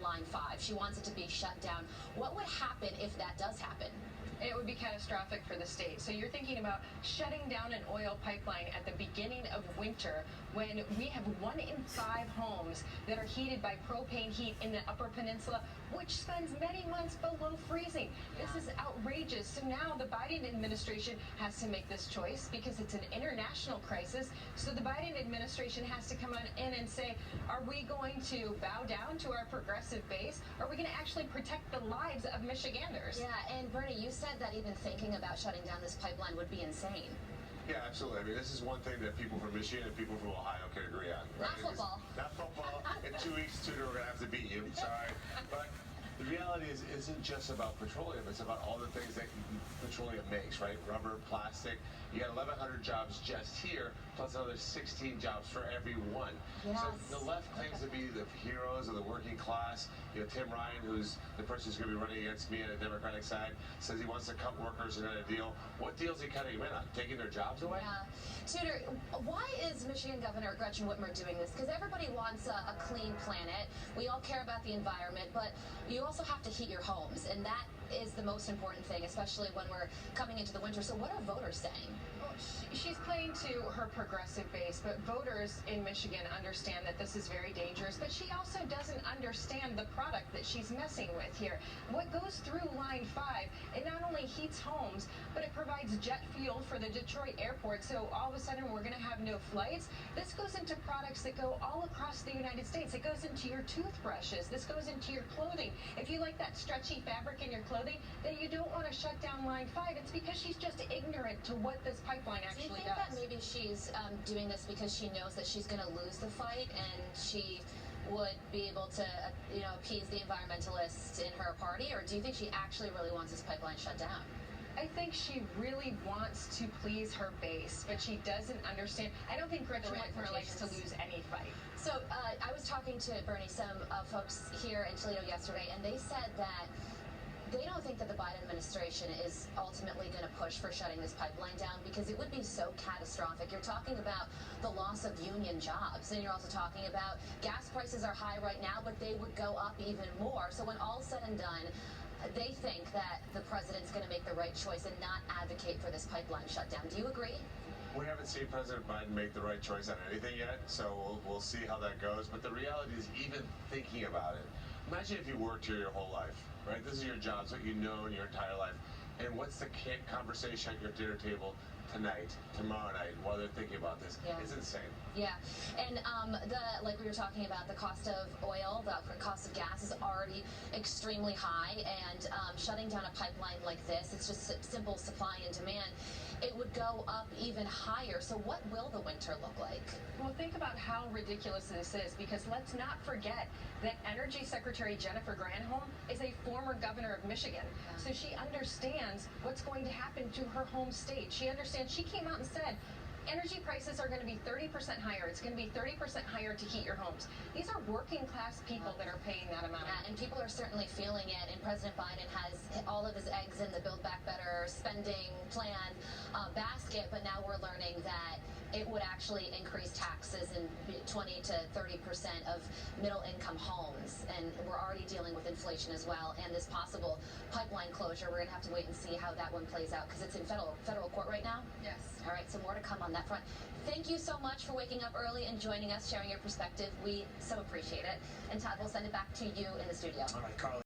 Line 5. She wants it to be shut down. What would happen if that does happen? It would be catastrophic for the state. So you're thinking about shutting down an oil pipeline at the beginning of winter when we have 1 in 5 homes that are heated by propane heat in the Upper Peninsula, which spends many months below freezing. This is outrageous. So now the Biden administration has to make this choice because it's an international crisis. So the Biden administration has to come on in and say, are we going to bow down to our progressive base? Are we going to actually protect the lives of Michiganders? Yeah, and Bernie, you said that even thinking about shutting down this pipeline would be insane. Yeah, absolutely. I mean, this is one thing that people from Michigan and people from Ohio can agree on. Right? Not football. Not football. In 2 weeks, Tudor, we're going to have to beat you. Sorry. But the reality is, it isn't just about petroleum. It's about all the things that petroleum makes, right? Rubber, plastic. You got 1,100 jobs just here, plus another 16 jobs for every one. Yes. So the left claims to be the heroes of the working class. You know, Tim Ryan, who's the person who's going to be running against me on the Democratic side, says he wants to cut workers in a deal. What deal is he cutting them in on? Taking their jobs away? Yeah. Tudor, why is Michigan Governor Gretchen Whitmer doing this? Because everybody wants a clean planet. We all care about the environment, but you also have to heat your homes, and that is the most important thing, especially when we're coming into the winter. So what are voters saying? Well, she's playing to her progressive base, but voters in Michigan understand that this is very dangerous, but she also doesn't understand the product that she's messing with here. What goes through Line 5, it not only heats homes, but it provides jet fuel for the Detroit airport, so all of a sudden we're going to have no flights. This goes into products that go all across the United States. It goes into your toothbrushes. This goes into your clothing. If you like that stretchy fabric in your clothing, then you don't want to shut down Line 5. It's because she's just ignorant to what this pipeline actually does. Do you think that maybe she's doing this because she knows that she's going to lose the fight, and she would be able to, appease the environmentalists in her party, or do you think she actually really wants this pipeline shut down? I think she really wants to please her base, but she doesn't understand. I don't think Gretchen Whitmer likes to lose any fight. So I was talking to Bernie, some folks here in Toledo yesterday, and they said that they don't think that the Biden administration is ultimately going to push for shutting this pipeline down because it would be so catastrophic. You're talking about the loss of union jobs, and you're also talking about gas prices are high right now, but they would go up even more. So when all's said and done, they think that the president's going to make the right choice and not advocate for this pipeline shutdown. Do you agree? We haven't seen President Biden make the right choice on anything yet, so we'll see how that goes. But the reality is, even thinking about it, imagine if you worked here your whole life, right? This is your job, it's what you know in your entire life. And what's the conversation at your dinner table tonight, tomorrow night, while they're thinking about this? Yeah. It's insane. Yeah, and like we were talking about, the cost of oil, the cost of gas is already extremely high, and shutting down a pipeline like this, it's just simple supply and demand. It would go up even higher. So what will the winter look like? Well, think about how ridiculous this is, because let's not forget that Energy Secretary Jennifer Granholm is a former governor of Michigan. Yeah. So she understands what's going to happen to her home state. She understands. She came out and said, energy prices are going to be 30% higher. It's going to be 30% higher to heat your homes. These are working class people that are paying that amount. Yeah, and people are certainly feeling it. And President Biden has all of his eggs in the Build Back Better spending plan basket, but now we're learning that it would actually increase taxes in 20 to 30% of middle-income homes, and we're already dealing with inflation as well, and this possible pipeline closure. We're going to have to wait and see how that one plays out because it's in federal court right now. Yes. All right, so more to come on that front. Thank you so much for waking up early and joining us, sharing your perspective. We so appreciate it. And Todd, we'll send it back to you in the studio. All right, Carly.